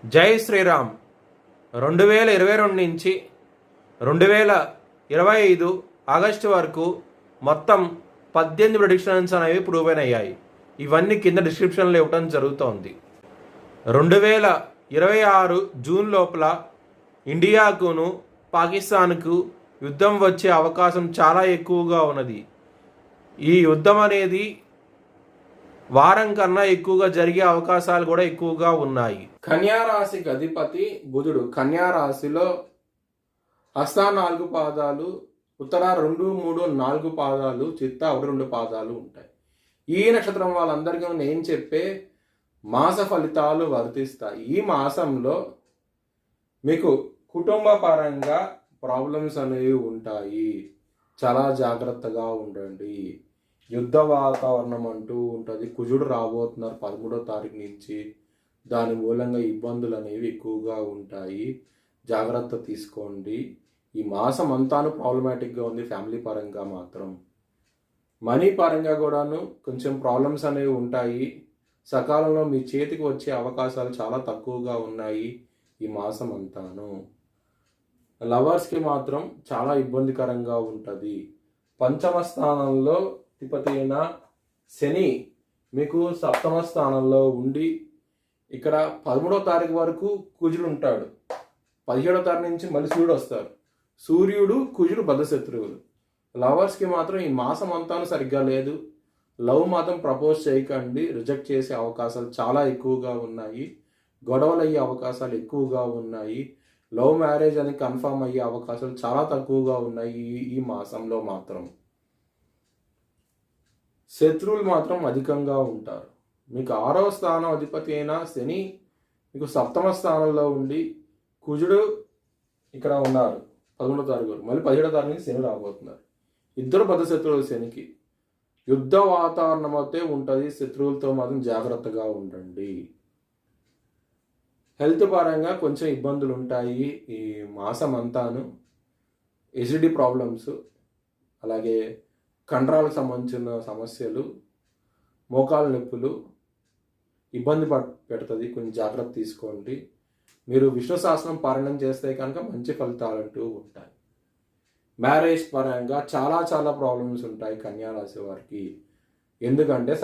జై శ్రీరామ్. 2022 నుంచి 2025 ఆగస్టు వరకు మొత్తం 18 ప్రిడిక్షన్స్ అనేవి ప్రూవ్ అయ్యాయి. ఇవన్నీ కింద డిస్క్రిప్షన్లో ఇవ్వడం జరుగుతోంది. 2026 జూన్ లోపల ఇండియాకును పాకిస్తాన్కు యుద్ధం వచ్చే అవకాశం చాలా ఎక్కువగా ఉన్నది. ఈ యుద్ధం అనేది వారం కన్నా ఎక్కువగా జరిగే అవకాశాలు కూడా ఎక్కువగా ఉన్నాయి. కన్యా రాశికి అధిపతి బుధుడు. కన్యా రాశిలో హస్త 4 పాదాలు, ఉత్తర 2, 3, 4 పాదాలు, చిత్త 1, 2 పాదాలు ఉంటాయి. ఈ నక్షత్రం వాళ్ళందరికీ నేను చెప్పే మాస ఫలితాలు వర్తిస్తాయి. ఈ మాసంలో మీకు కుటుంబ పరంగా ప్రాబ్లమ్స్ అనేవి ఉంటాయి. చాలా జాగ్రత్తగా ఉండండి. యుద్ధ వాతావరణం అంటూ ఉంటుంది. కుజుడు రాబోతున్నారు 13వ తారీఖు నుంచి. దాని మూలంగా ఇబ్బందులు అనేవి ఎక్కువగా ఉంటాయి. జాగ్రత్త తీసుకోండి. ఈ మాసం అంతాను ప్రాబ్లమాటిక్గా ఉంది. ఫ్యామిలీ పరంగా మాత్రం మనీ పరంగా కూడాను కొంచెం ప్రాబ్లమ్స్ అనేవి ఉంటాయి. సకాలంలో మీ చేతికి వచ్చే అవకాశాలు చాలా తక్కువగా ఉన్నాయి ఈ మాసం అంతాను. లవర్స్కి మాత్రం చాలా ఇబ్బందికరంగా ఉంటుంది. పంచమ స్థానంలో అధిపతి అయిన శని మీకు సప్తమ స్థానంలో ఉండి ఇక్కడ 13వ తారీఖు వరకు కుజుడు ఉంటాడు. 17వ తారీఖు నుంచి మళ్ళీ సూర్యుడు వస్తారు. సూర్యుడు కుజుడు బద్ధశత్రువులు. లవర్స్కి మాత్రం ఈ మాసం అంతా సరిగ్గా లేదు. లవ్ మాత్రం ప్రపోజ్ చేయకండి. రిజెక్ట్ చేసే అవకాశాలు చాలా ఎక్కువగా ఉన్నాయి. గొడవలు అయ్యే అవకాశాలు ఎక్కువగా ఉన్నాయి. లవ్ మ్యారేజ్ అని కన్ఫర్మ్ అయ్యే అవకాశాలు చాలా తక్కువగా ఉన్నాయి ఈ మాసంలో మాత్రం. శత్రువులు మాత్రం అధికంగా ఉంటారు. మీకు 6వ స్థానం అధిపతి అయిన శని మీకు సప్తమ స్థానంలో ఉండి కుజుడు ఇక్కడ ఉన్నారు 11వ తారీఖు వరకు. మళ్ళీ 17వ తారీఖు నుంచి శని రాబోతున్నారు. ఇద్దరు పెద్ద శత్రువులు శనికి. యుద్ధ వాతావరణం అయితే ఉంటుంది. శత్రువులతో మాత్రం జాగ్రత్తగా ఉండండి. హెల్త్ పరంగా కొంచెం ఇబ్బందులు ఉంటాయి ఈ మాసం అంతాను. ఎసిడిటీ ప్రాబ్లమ్స్, అలాగే కండరాలకు సంబంధించిన సమస్యలు, మోకాల నొప్పులు ఇబ్బంది పెడుతుంది. కొంచెం జాగ్రత్త తీసుకోండి. మీరు విష్ణు సహస్రం పారాయణం చేస్తే కనుక మంచి ఫలితాలు అంటూ ఉంటాయి. మ్యారేజ్ పరంగా చాలా ప్రాబ్లమ్స్ ఉంటాయి కన్యా రాశి వారికి. ఎందుకంటే